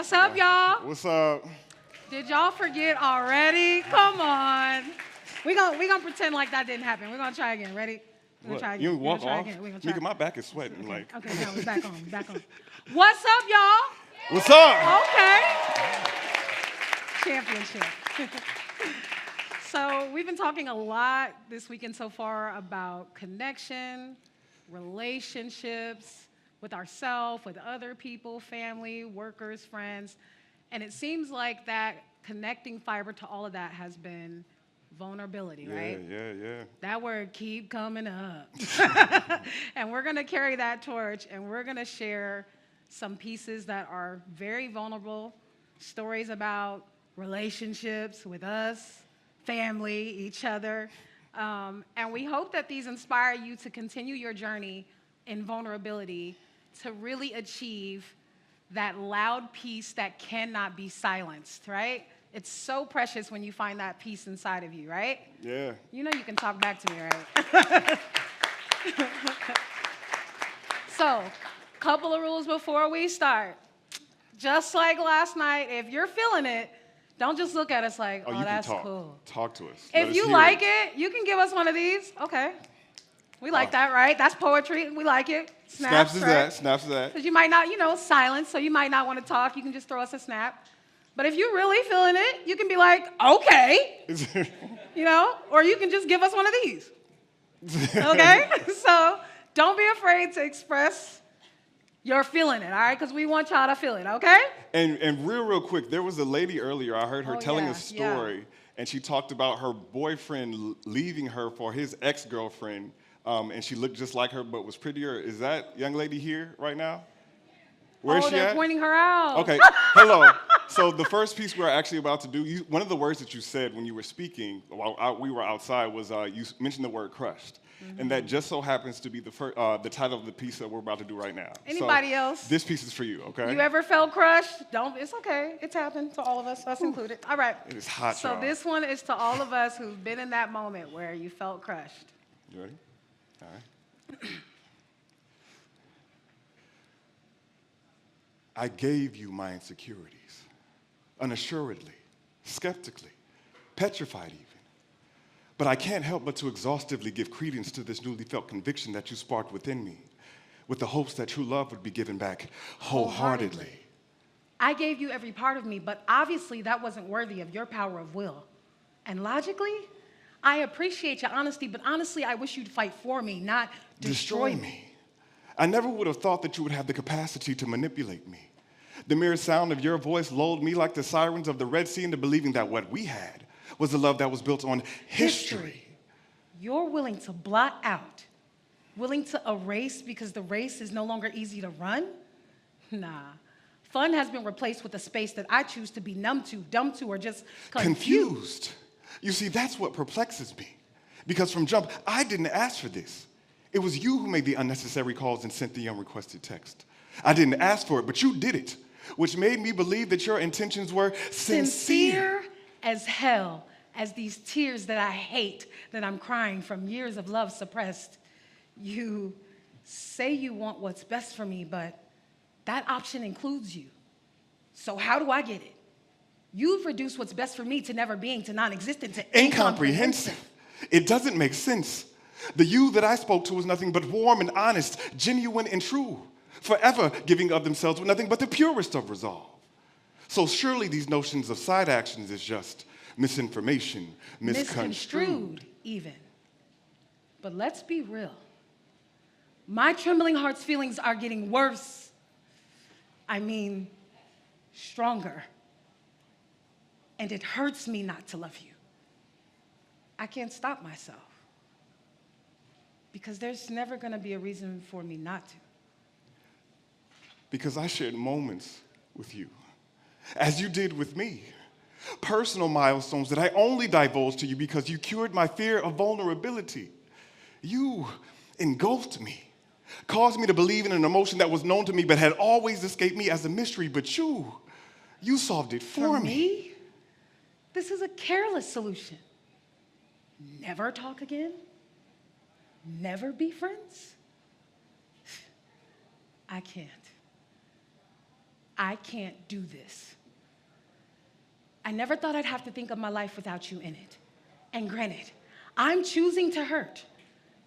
What's up, y'all? What's up? Did y'all forget already? Come on. We gonna pretend like that didn't happen. We're gonna try again. Ready? We're gonna try again. You walk off? We're gonna try Nigga, my back is sweating. Okay. Like. Okay, no, we're back on. Back on. What's up, y'all? What's up? Okay. Championship. So we've been talking a lot this weekend so far about connection, relationships with ourselves, with other people, family, workers, friends. And it seems like that connecting fiber to all of that has been vulnerability, right? Yeah. That word keep coming up. And we're going to carry that torch, and we're going to share some pieces that are very vulnerable, stories about relationships with us, family, each other. And we hope that these inspire you to continue your journey in vulnerability to really achieve that loud peace that cannot be silenced, right? It's so precious when you find that peace inside of you, right? Yeah. You know you can talk back to me, right? So, couple of rules before we start. Just like last night, if you're feeling it, don't just look at us like, oh, that's cool. Talk to us. If you like it, you can give us one of these. Okay. We like that, right? That's poetry. We like it. Snaps is right? that. Snaps is that. Because you might not, silence, so you might not want to talk. You can just throw us a snap. But if you're really feeling it, you can be like, okay. Or you can just give us one of these. Okay? So don't be afraid to express you're feeling it, all right? Because we want y'all to feel it, okay? And real quick, there was a lady earlier, I heard her telling a story, and she talked about her boyfriend leaving her for his ex-girlfriend, and she looked just like her but was prettier. Is that young lady here right now? Where is she they're at? pointing her out. Okay, hello. So the first piece we're actually about to do, one of the words that you said when you were speaking while we were outside was you mentioned the word crushed. Mm-hmm. And that just so happens to be the title of the piece that we're about to do right now. Anybody else? This piece is for you, okay? You ever felt crushed? It's okay. It's happened to all of us included. All right. It is hot, So y'all. this one is to all of us who've been in that moment where you felt crushed. You ready? All right. I gave you my insecurities, unassuredly, skeptically, petrified even. But I can't help but to exhaustively give credence to this newly felt conviction that you sparked within me, with the hopes that true love would be given back wholeheartedly. I gave you every part of me, but obviously that wasn't worthy of your power of will. And logically, I appreciate your honesty, but honestly, I wish you'd fight for me, not destroy me. I never would have thought that you would have the capacity to manipulate me. The mere sound of your voice lulled me like the sirens of the Red Sea into believing that what we had was a love that was built on history. You're willing to blot out, willing to erase because the race is no longer easy to run? Nah. Fun has been replaced with a space that I choose to be numb to, dumb to, or just confused. You see, that's what perplexes me. Because from jump, I didn't ask for this. It was you who made the unnecessary calls and sent the unrequested text. I didn't ask for it, but you did it, which made me believe that your intentions were sincere as hell, as these tears that I hate, that I'm crying from years of love suppressed. You say you want what's best for me, but that option includes you. So how do I get it? You've reduced what's best for me to never being, to non-existent, to incomprehensive. It doesn't make sense. The you that I spoke to was nothing but warm and honest, genuine and true, forever giving of themselves with nothing but the purest of resolve. So surely these notions of side actions is just misinformation, misconstrued even. But let's be real. My trembling heart's feelings are getting worse. I mean, stronger. And it hurts me not to love you. I can't stop myself. Because there's never going to be a reason for me not to. Because I shared moments with you, as you did with me. Personal milestones that I only divulged to you because you cured my fear of vulnerability. You engulfed me, caused me to believe in an emotion that was known to me but had always escaped me as a mystery. But you solved it for me. This is a careless solution. Never talk again? Never be friends? I can't. I can't do this. I never thought I'd have to think of my life without you in it. And granted, I'm choosing to hurt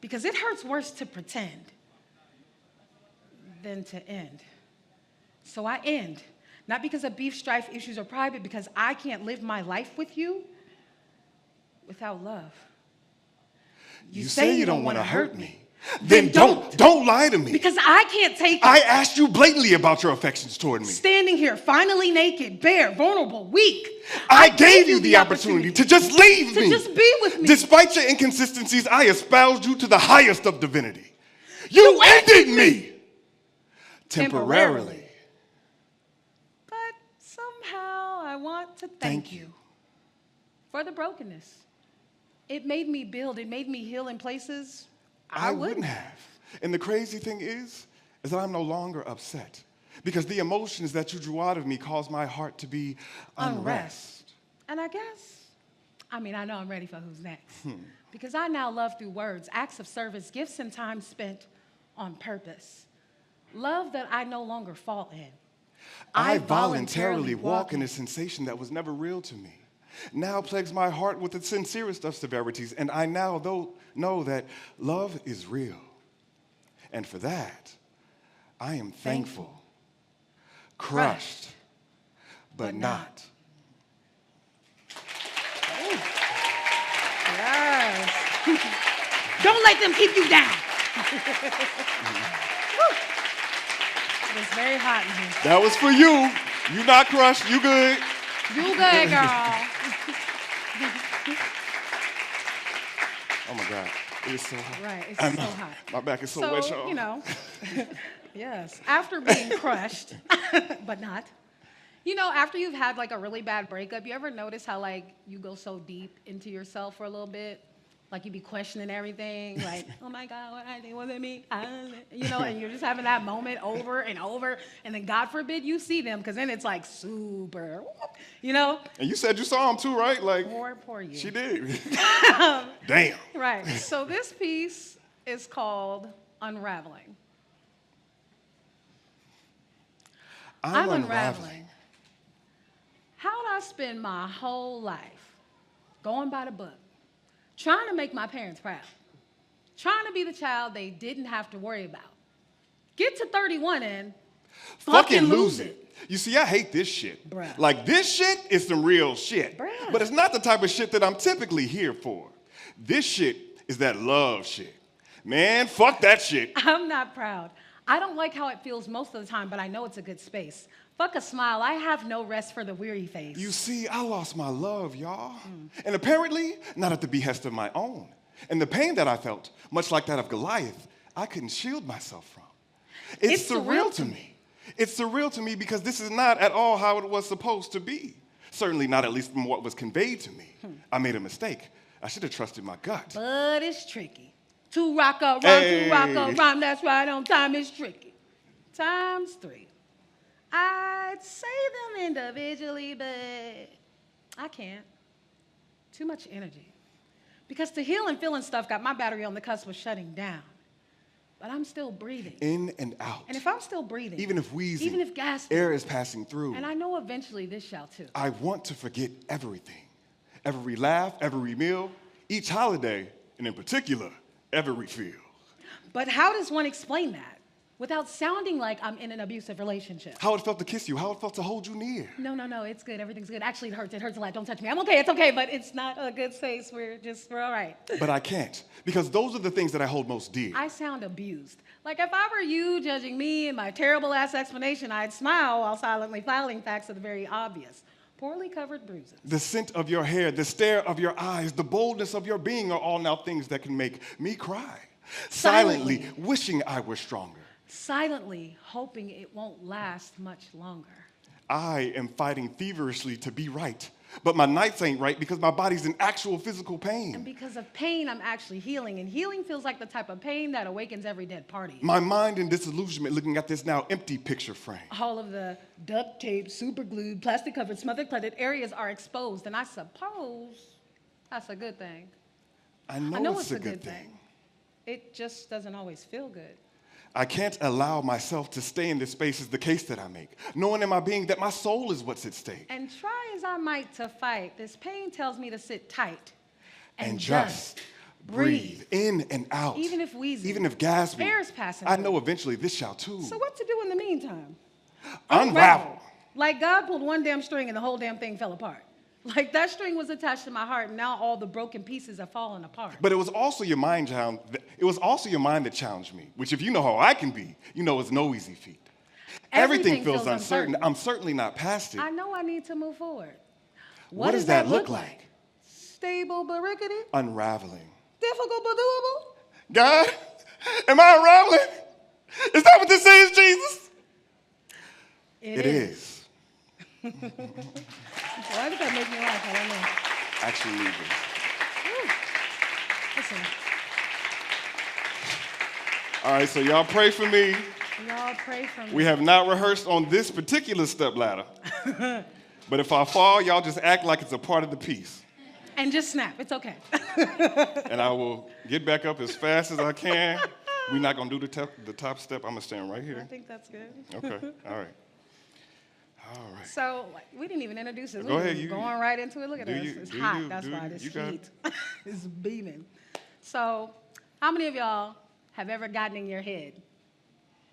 because it hurts worse to pretend than to end. So I end, not because of beef, strife, issues, or pride, but because I can't live my life with you without love. You say you don't want to hurt me. Then Don't lie to me. Because I can't take it. I asked you blatantly about your affections toward me. Standing here, finally naked, bare, vulnerable, weak. I gave you the opportunity to just leave me. To just be with me. Despite your inconsistencies, I espoused you to the highest of divinity. You ended me. Temporarily. But somehow I want to thank you for the brokenness. It made me build. It made me heal in places I wouldn't have. And the crazy thing is that I'm no longer upset because the emotions that you drew out of me caused my heart to be unrest. And I know I'm ready for who's next. Because I now love through words, acts of service, gifts, and time spent on purpose. Love that I no longer fall in. I voluntarily walk in a sensation that was never real to me. Now plagues my heart with the sincerest of severities, and I now know that love is real. And for that, I am thankful. Crushed, but not. Yes. Don't let them keep you down. It's very hot in here. That was for you. You not crushed, you good. You good, girl. Oh my God, it is so hot. Right, it's so hot. My back is so wet, y'all. You know, yes, after being crushed, but not, after you've had like a really bad breakup, you ever notice how like you go so deep into yourself for a little bit? Like you be questioning everything, like, oh my God, what I did wasn't me, and you're just having that moment over and over, and then God forbid you see them, because then it's like super, And you said you saw him too, right? Like, poor you. She did. Damn. Right, so this piece is called Unraveling. I'm unraveling. How'd I spend my whole life going by the book, trying to make my parents proud, trying to be the child they didn't have to worry about. Get to 31 and fucking lose it. You see, I hate this shit. Bruh. Like, this shit is some real shit. Bruh. But it's not the type of shit that I'm typically here for. This shit is that love shit. Man, fuck that shit. I'm not proud. I don't like how it feels most of the time, but I know it's a good space. Fuck a smile. I have no rest for the weary face. You see, I lost my love, y'all. And apparently, not at the behest of my own. And the pain that I felt, much like that of Goliath, I couldn't shield myself from. It's surreal to me. It's surreal to me because this is not at all how it was supposed to be. Certainly not, at least from what was conveyed to me. I made a mistake. I should have trusted my gut. But it's tricky. To rock a rhyme, that's right on time, is tricky. Times 3. I'd say them individually, but I can't. Too much energy. Because to heal and feeling stuff got my battery on the cusp of shutting down. But I'm still breathing. In and out. And if I'm still breathing, even if wheezing, even if gasping, air is passing through. and I know eventually this shall too. I want to forget everything. Every laugh, every meal, each holiday, and in particular, every feel. But how does one explain that without sounding like I'm in an abusive relationship? How it felt to kiss you, how it felt to hold you near. No, it's good. Everything's good. Actually, it hurts a lot. Don't touch me. I'm okay, it's okay, but it's not a good space. We're all right. But I can't, because those are the things that I hold most dear. I sound abused. Like if I were you judging me and my terrible ass explanation, I'd smile while silently filing facts of the very obvious. Poorly covered bruises. The scent of your hair, the stare of your eyes, the boldness of your being are all now things that can make me cry. Silently wishing I were stronger. Silently hoping it won't last much longer. I am fighting feverishly to be right, but my nights ain't right because my body's in actual physical pain. And because of pain, I'm actually healing, and healing feels like the type of pain that awakens every dead party. My mind in disillusionment looking at this now empty picture frame. All of the duct tape, super glued, plastic covered, smothered, cluttered areas are exposed, and I suppose that's a good thing. I know it's a good thing. It just doesn't always feel good. I can't allow myself to stay in this space is the case that I make, knowing in my being that my soul is what's at stake. And try as I might to fight, this pain tells me to sit tight And just breathe in and out. Even if wheezing. Even if gasping. Air's passing I through. know eventually this shall too. So what to do in the meantime? Unravel. Like God pulled one damn string and the whole damn thing fell apart. Like that string was attached to my heart and now all the broken pieces are falling apart. But it was also your mind that challenged me, which if you know how I can be, you know it's no easy feat. Everything feels uncertain. I'm certainly not past it. I know I need to move forward. What does that look like? Stable but rickety? Unraveling. Difficult but doable? God, am I unraveling? Is that what this is, Jesus? It is. Why did that make me laugh? I don't know. Actually, leave Listen, All right, so y'all pray for me. y'all pray for me. We have not rehearsed on this particular step ladder. But if I fall, y'all just act like it's a part of the piece. And just snap. It's okay. And I will get back up as fast as I can. We're not going to do the top step. I'm going to stand right I here. think that's good. Okay, all right. All right. So we didn't even introduce it. Go We're ahead, just you- going right into it. Look at do us. you- It's do hot. you- That's do why you- this you got heat is beaming. So how many of y'all have ever gotten in your head?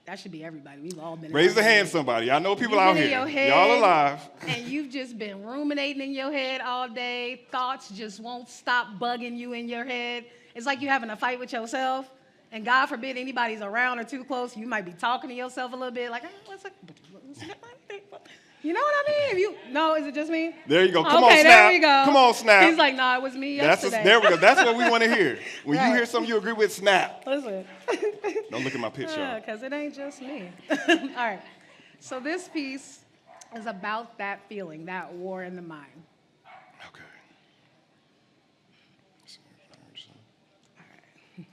That should be everybody. We've all been in Raise our the hand, head. somebody. I know people You've out been in here. your head, Y'all alive. And you've just been ruminating in your head all day. Thoughts just won't stop bugging you in your head. It's like you having a fight with yourself. And God forbid anybody's around or too close. You might be talking to yourself a little bit like, you know what I mean? No, is it just me? There you go. Come okay, on, Snap. there we go. Come on, Snap. He's like, no, it was me yesterday. There we go. That's what we want to hear. When you Right. hear something you agree with, snap. Listen. Don't look at my pitch, y'all. Because it ain't just me. All right. So this piece is about that feeling, that war in the mind. Okay. All right.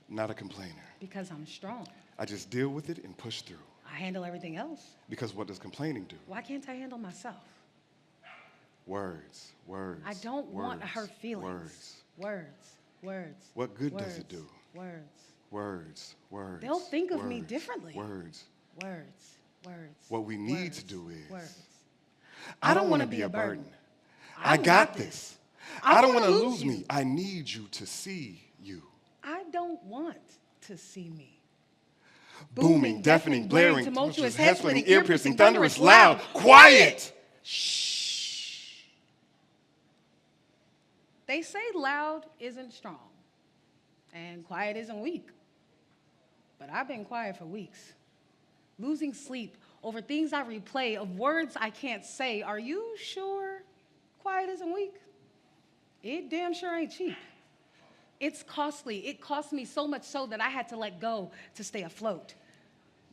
Not a complainer. Because I'm strong. I just deal with it and push through. I handle everything else. Because what does complaining do? Why can't I handle myself? Words, words. I don't want words, her feelings. Words, Words. What good does words, it do? Words. Words, words. They'll think of me words, differently. Words. Words. What we need words, to do is. Words. I don't want to be a burden. I I got got this. I I don't wanna want to lose lose me. you. I need you to see you. I don't want to see me. Booming, deafening, blaring, tumultuous, head-splitting, head-splitting, ear-piercing, thunderous, loud. Quiet! Shh. They say loud isn't strong and quiet isn't weak. But I've been quiet for weeks, losing sleep over things I replay of words I can't say. Are you sure quiet isn't weak? It damn sure ain't cheap. It's costly. It cost me so much so that I had to let go to stay afloat.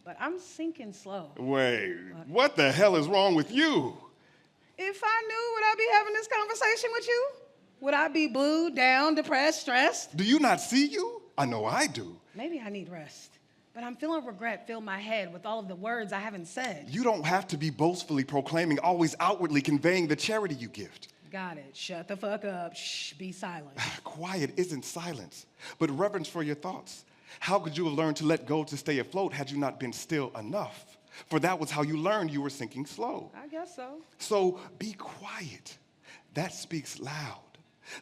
But I'm sinking slow. Wait, what the hell is wrong with you? If I knew, would I be having this conversation with you? Would I be blue, down, depressed, stressed? Do you not see you? I know I do. Maybe I need rest. But I'm feeling regret fill my head with all of the words I haven't said. You don't have to be boastfully proclaiming, always outwardly conveying the charity you gift. Got it. Shut the fuck up. Shh, be silent. Quiet isn't silence, but reverence for your thoughts. How could you have learned to let go to stay afloat had you not been still enough? For that was how you learned you were sinking slow. I guess so. So be quiet. That speaks loud.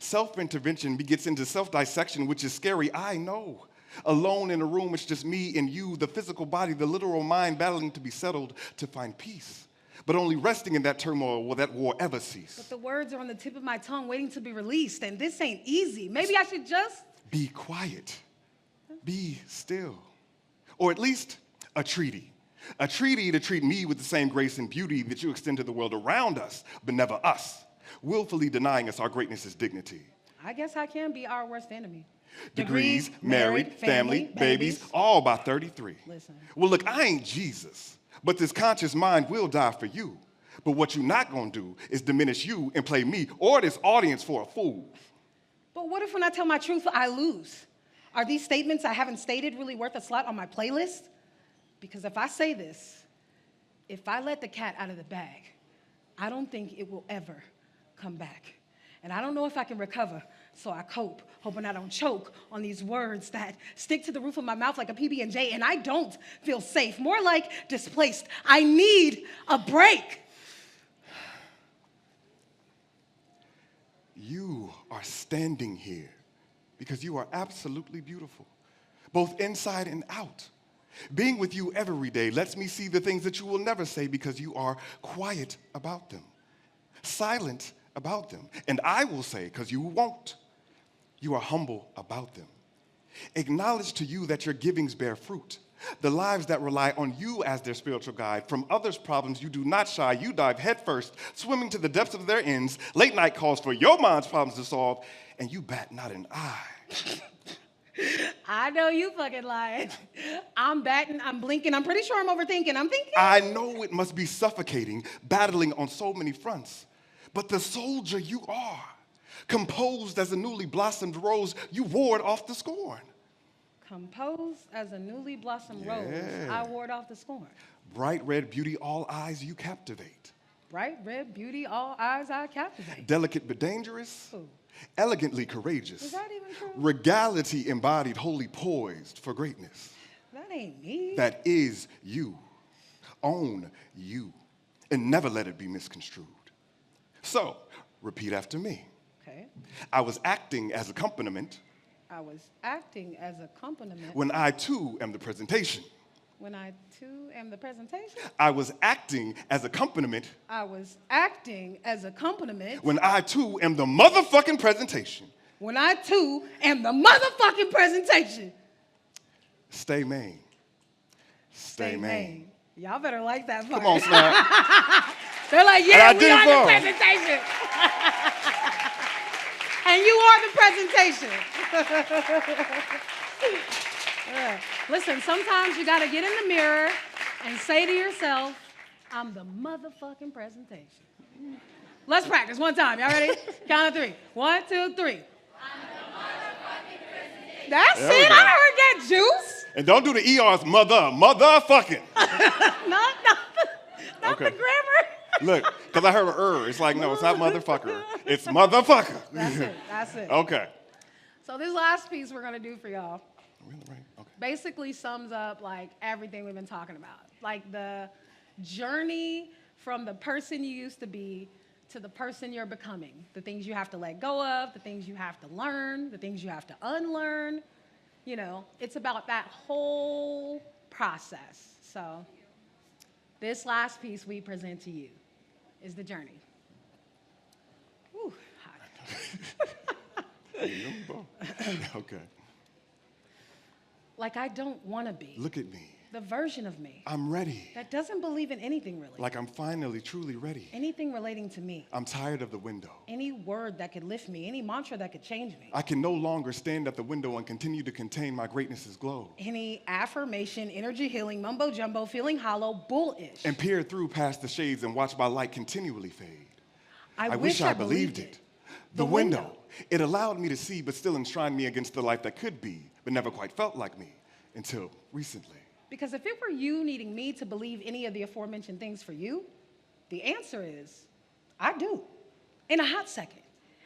Self-intervention gets into self-dissection, which is scary, I know. Alone in a room, it's just me and you, the physical body, the literal mind battling to be settled to find peace. But only resting in that turmoil will that war ever cease. But the words are on the tip of my tongue waiting to be released, and this ain't easy. Maybe I should just... Be quiet. Be still. Or at least a treaty. A treaty to treat me with the same grace and beauty that you extend to the world around us, but never us, willfully denying us our greatness as dignity. I guess I can be our worst enemy. Degrees, married, family, babies, all by 33. Listen. Well, look, I ain't Jesus, but this conscious mind will die for you. But what you're not gonna do is diminish you and play me or this audience for a fool. But what if when I tell my truth, I lose? Are these statements I haven't stated really worth a slot on my playlist? Because if I say this, if I let the cat out of the bag, I don't think it will ever come back. And I don't know if I can recover So I cope, hoping I don't choke on these words that stick to the roof of my mouth like a PB&J, and I don't feel safe, more like displaced. I need a break. You are standing here because you are absolutely beautiful, both inside and out. Being with you every day lets me see the things that you will never say because you are quiet about them, silent about them. And I will say, because you won't, you are humble about them. Acknowledge to you that your givings bear fruit. The lives that rely on you as their spiritual guide. From others' problems, you do not shy. You dive headfirst, swimming to the depths of their ends. Late night calls for your mind's problems to solve, and you bat not an eye. I know you fucking lying. I'm batting, I'm blinking, I'm pretty sure I'm overthinking. I'm thinking. I know it must be suffocating, battling on so many fronts. But the soldier you are, composed as a newly blossomed rose, you ward off the scorn. Composed as a newly blossomed rose, I ward off the scorn. Bright red beauty, all eyes you captivate. Bright red beauty, all eyes I captivate. Delicate but dangerous, elegantly courageous. Is that even true? Regality embodied, wholly poised for greatness. That ain't me. That is you. Own you, and never let it be misconstrued. So, repeat after me. Okay. I was acting as accompaniment I was acting as accompaniment. when I too am the presentation. When I too am the presentation. I was acting as accompaniment I was acting as accompaniment. when I too am the motherfucking presentation. When I too am the motherfucking presentation. Stay Maine. Stay Maine. Y'all better like that part. Come on, Snap. They're like, yeah, And I we are did the both. presentation. And you are the presentation. Yeah. Listen, sometimes you got to get in the mirror and say to yourself, I'm the motherfucking presentation. Let's practice one time. Y'all ready? Count of three. 1, 2, 3. I'm the motherfucking presentation. That's There we it. go. I heard that juice. And don't do the ERs, motherfucking. Not Okay. the grammar. Look, because I heard an It's like, no, it's not motherfucker. It's motherfucker. That's it. Okay. So this last piece we're going to do for y'all Really, right? Okay. basically sums up like everything we've been talking about. Like the journey from the person you used to be to the person you're becoming. The things you have to let go of, the things you have to learn, the things you have to unlearn. You know, it's about that whole process. So this last piece we present to you is the journey. Whew, hot. Okay. Like I don't want to be Look at me. the version of me I'm ready. that doesn't believe in anything really. Like I'm finally, truly ready. Anything relating to me. I'm tired of the window. Any word that could lift me, any mantra that could change me. I can no longer stand at the window and continue to contain my greatness's glow. Any affirmation, energy healing, mumbo jumbo, feeling hollow, bullish. And peer through past the shades and watch my light continually fade. I wish I believed it. The window. It allowed me to see, but still enshrined me against the life that could be, but never quite felt like me until recently. Because if it were you needing me to believe any of the aforementioned things for you, the answer is, I do. In a hot second.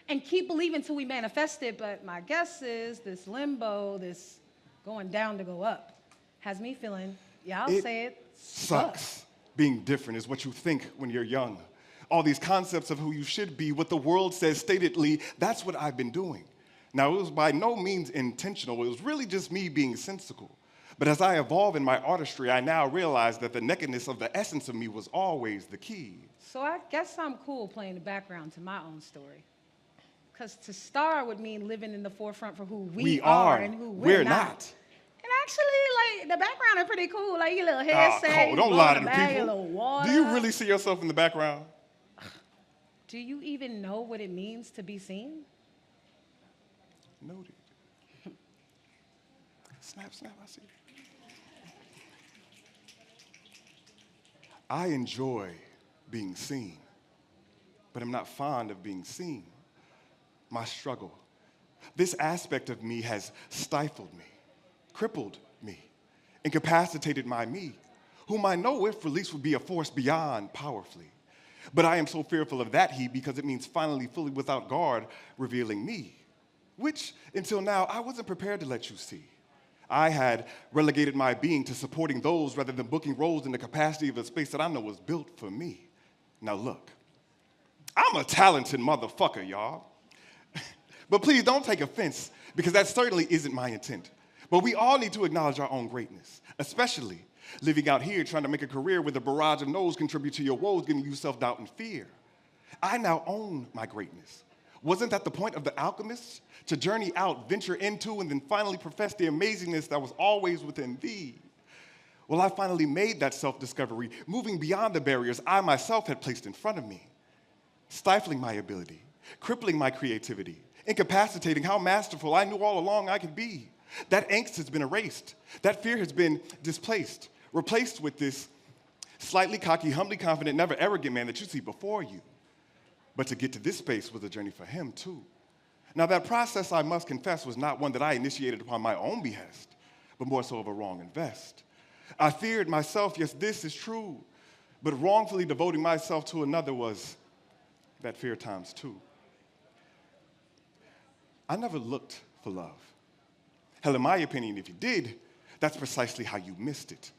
And keep believing till we manifest it, but my guess is this limbo, this going down to go up, has me feeling, yeah, I'll say it, Sucks. Being different is what you think when you're young. All these concepts of who you should be, what the world says statedly, that's what I've been doing. Now, it was by no means intentional. It was really just me being sensical. But as I evolve in my artistry, I now realize that the nakedness of the essence of me was always the key. So I guess I'm cool playing the background to my own story. Because to star would mean living in the forefront for who we are and who we're not. And actually, like, the background is pretty cool. Like, your little headset, Cole, don't lie to the your people. little water. Do you really see yourself in the background? Do you even know what it means to be seen? Noted. Snap, snap, I see. I enjoy being seen, but I'm not fond of being seen. My struggle. This aspect of me has stifled me, crippled me, incapacitated my me, whom I know if released would be a force beyond powerfully. But I am so fearful of that he because it means finally fully without guard revealing me. which, until now, I wasn't prepared to let you see. I had relegated my being to supporting those rather than booking roles in the capacity of a space that I know was built for me. Now look, I'm a talented motherfucker, y'all. But please don't take offense, because that certainly isn't my intent. But we all need to acknowledge our own greatness, especially living out here trying to make a career where the barrage of no's contribute to your woes, giving you self-doubt and fear. I now own my greatness. Wasn't that the point of the alchemists? To journey out, venture into, and then finally profess the amazingness that was always within thee. Well, I finally made that self-discovery, moving beyond the barriers I myself had placed in front of me, stifling my ability, crippling my creativity, incapacitating how masterful I knew all along I could be. That angst has been erased. That fear has been displaced, replaced with this slightly cocky, humbly confident, never arrogant man that you see before you. But to get to this space was a journey for him, too. Now, that process, I must confess, was not one that I initiated upon my own behest, but more so of a wrong invest. I feared myself, yes, this is true, but wrongfully devoting myself to another was that fear times two. I never looked for love. Hell, in my opinion, if you did, that's precisely how you missed it.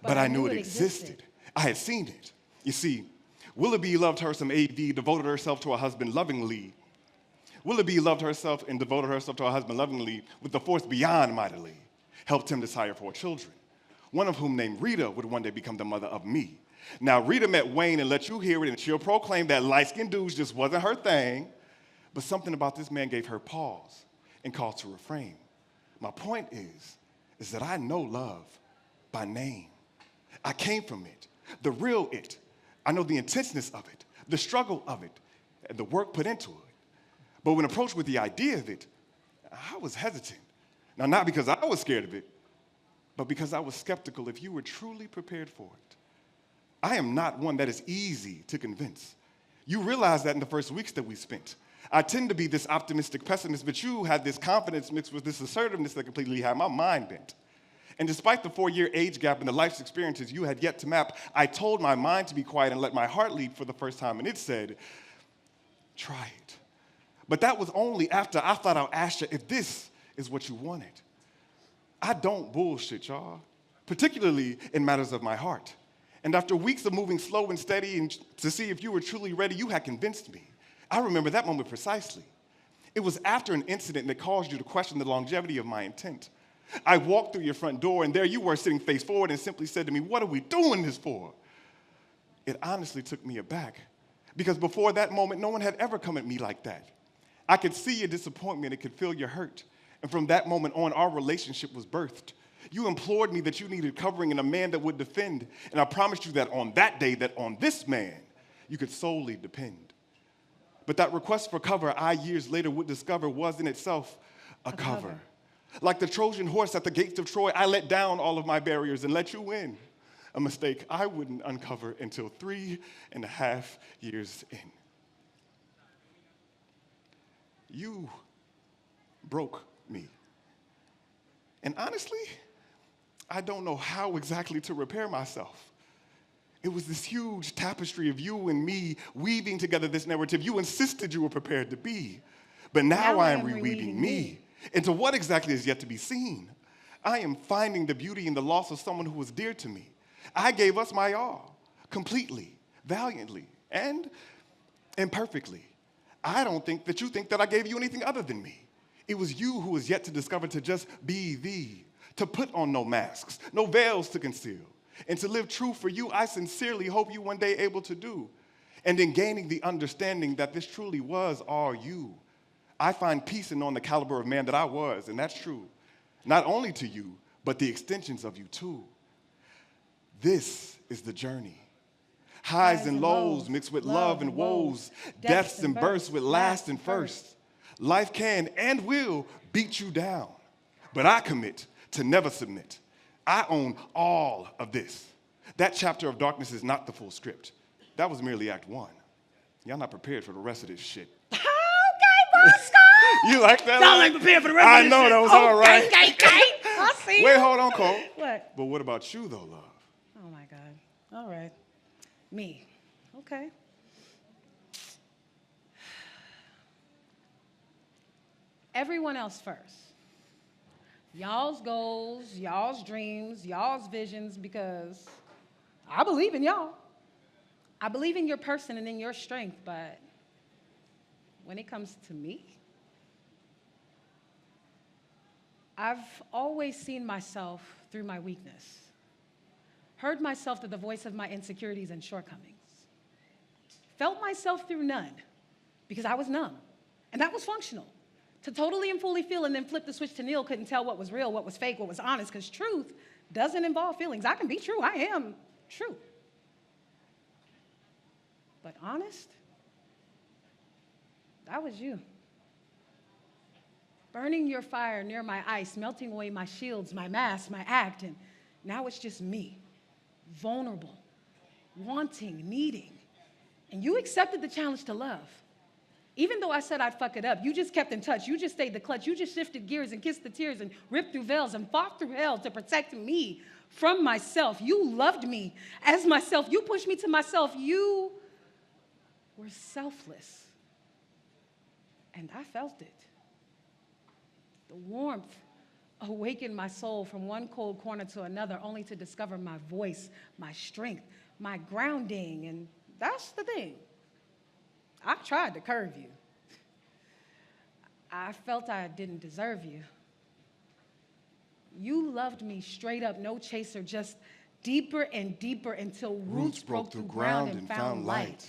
But I knew it existed. I had seen it. You see, Willoughby loved her some AV, devoted herself to her husband lovingly. Willoughby loved herself and devoted herself to her husband lovingly with the force beyond mightily, helped him to sire 4 children, one of whom named Rita would one day become the mother of me. Now, Rita met Wayne and let you hear it, and she'll proclaim that light-skinned dudes just wasn't her thing, but something about this man gave her pause and cause to refrain. My point is that I know love by name. I came from it, the real it. I know the intenseness of it, the struggle of it, and the work put into it. But when approached with the idea of it, I was hesitant. Now, not because I was scared of it, but because I was skeptical if you were truly prepared for it. I am not one that is easy to convince. You realize that in the first weeks that we spent. I tend to be this optimistic pessimist, but you had this confidence mixed with this assertiveness that completely had my mind bent. And despite the 4-year age gap and the life's experiences you had yet to map, I told my mind to be quiet and let my heart lead for the first time, and it said, try it. But that was only after I flat out asked you if this is what you wanted. I don't bullshit, y'all, particularly in matters of my heart. And after weeks of moving slow and steady and to see if you were truly ready, you had convinced me. I remember that moment precisely. It was after an incident that caused you to question the longevity of my intent. I walked through your front door, and there you were sitting face forward and simply said to me, "What are we doing this for?" It honestly took me aback, because before that moment, no one had ever come at me like that. I could see your disappointment, it could feel your hurt. And from that moment on, our relationship was birthed. You implored me that you needed covering and a man that would defend. And I promised you that on that day, that on this man, you could solely depend. But that request for cover, I years later would discover was in itself a cover. Like the Trojan horse at the gates of Troy, I let down all of my barriers and let you in. A mistake I wouldn't uncover until 3.5 years in. You broke me. And honestly, I don't know how exactly to repair myself. It was this huge tapestry of you and me weaving together this narrative you insisted you were prepared to be. But now I am reweaving me into what exactly is yet to be seen. I am finding the beauty in the loss of someone who was dear to me. I gave us my all, completely, valiantly, and imperfectly. I don't think that you think that I gave you anything other than me. It was you who was yet to discover to just be thee, to put on no masks, no veils to conceal, and to live true for you. I sincerely hope you one day able to do. And in gaining the understanding that this truly was all you, I find peace in knowing the caliber of man that I was, and that's true, not only to you, but the extensions of you too. This is the journey. Highs and lows mixed with love and woes, deaths and births with last and first. Life can and will beat you down, but I commit to never submit. I own all of this. That chapter of darkness is not the full script. That was merely act 1. Y'all not prepared for the rest of this shit. Okay, Bosco! You like that? Y'all ain't prepared for the rest of this shit. I know, that was all right. I see. Wait, hold on, Cole. What? But what about you, though, love? Oh, my God. All right. Me. Okay. everyone else first. Y'all's goals, y'all's dreams, y'all's visions, because I believe in y'all. I believe in your person and in your strength, but when it comes to me, I've always seen myself through my weakness, heard myself through the voice of my insecurities and shortcomings, felt myself through none because I was numb, and that was functional. To totally and fully feel and then flip the switch to Neil couldn't tell what was real, what was fake, what was honest, because truth doesn't involve feelings. I can be true. I am true. But honest, that was you. Burning your fire near my ice, melting away my shields, my mask, my act, and now it's just me, vulnerable, wanting, needing. And you accepted the challenge to love. Even though I said I'd fuck it up, you just kept in touch. You just stayed the clutch. You just shifted gears and kissed the tears and ripped through veils and fought through hell to protect me from myself. You loved me as myself. You pushed me to myself. You were selfless. And I felt it. The warmth awakened my soul from one cold corner to another, only to discover my voice, my strength, my grounding. And that's the thing. I tried to curve you. I felt I didn't deserve you. You loved me straight up, no chaser, just deeper and deeper until roots broke through ground and found light.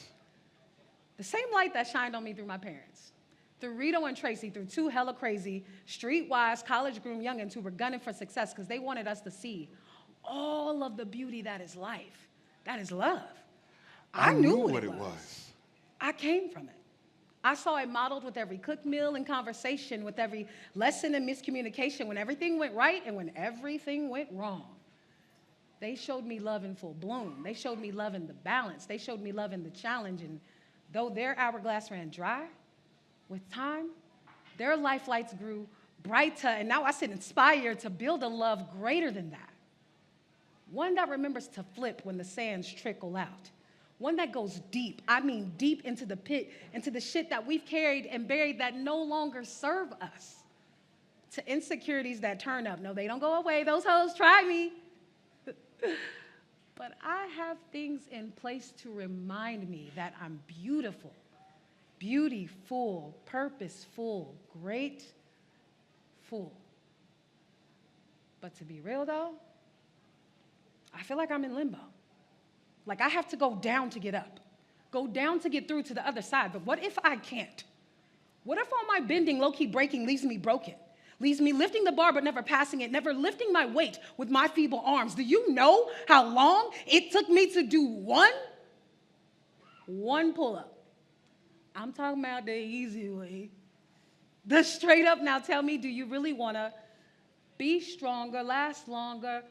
The same light that shined on me through my parents, through Rito and Tracy, through two hella crazy, streetwise, college-groomed youngins who were gunning for success because they wanted us to see all of the beauty that is life, that is love. I knew what it was. I came from it. I saw it modeled with every cook meal and conversation, with every lesson and miscommunication, when everything went right and when everything went wrong. They showed me love in full bloom. They showed me love in the balance. They showed me love in the challenge. And though their hourglass ran dry, with time, their life lights grew brighter. And now I sit inspired to build a love greater than that. One that remembers to flip when the sands trickle out. One that goes deep, I mean deep into the pit, into the shit that we've carried and buried that no longer serve us. To insecurities that turn up. No, they don't go away. Those hoes try me. But I have things in place to remind me that I'm beautiful, beautiful, purposeful, grateful. But to be real though, I feel like I'm in limbo. Like I have to go down to get up, go down to get through to the other side. But what if I can't? What if all my bending, low-key breaking leaves me broken? Leaves me lifting the bar but never passing it, never lifting my weight with my feeble arms. Do you know how long it took me to do one pull-up? I'm talking about the easy way. The straight up. Now tell me, do you really want to be stronger, last longer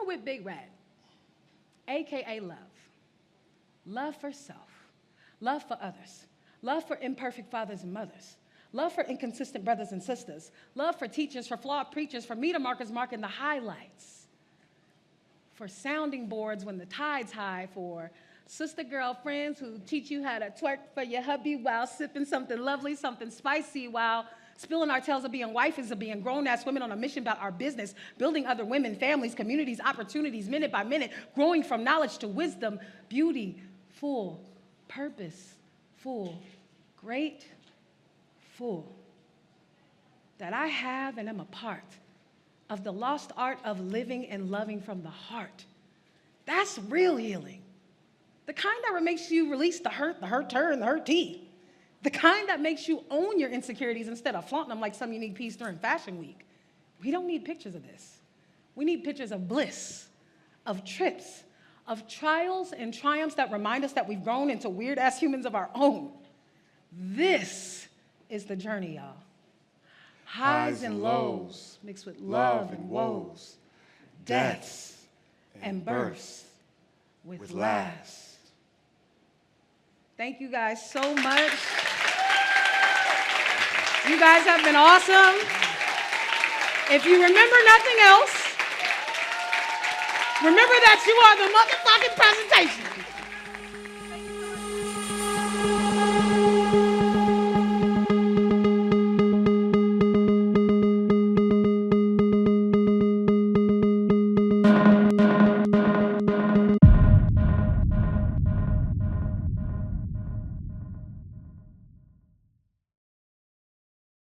with Big Red? AKA love. Love for self. Love for others. Love for imperfect fathers and mothers. Love for inconsistent brothers and sisters. Love for teachers, for flawed preachers, for meter markers marking the highlights. For sounding boards when the tide's high. For sister girlfriends who teach you how to twerk for your hubby while sipping something lovely, something spicy, while spilling our tales of being wifers, of being grown-ass women on a mission about our business, building other women, families, communities, opportunities, minute by minute, growing from knowledge to wisdom, beauty, full, purpose, full, grateful. That I have and am a part of the lost art of living and loving from the heart. That's real healing. The kind that makes you release the hurt, and the hurt tea. The kind that makes you own your insecurities instead of flaunting them like some unique piece during Fashion Week. We don't need pictures of this. We need pictures of bliss, of trips, of trials and triumphs that remind us that we've grown into weird-ass humans of our own. This is the journey, y'all. Highs and lows mixed with love and woes, deaths and births with laughs. Thank you guys so much. You guys have been awesome. If you remember nothing else, remember that you are the motherfucking president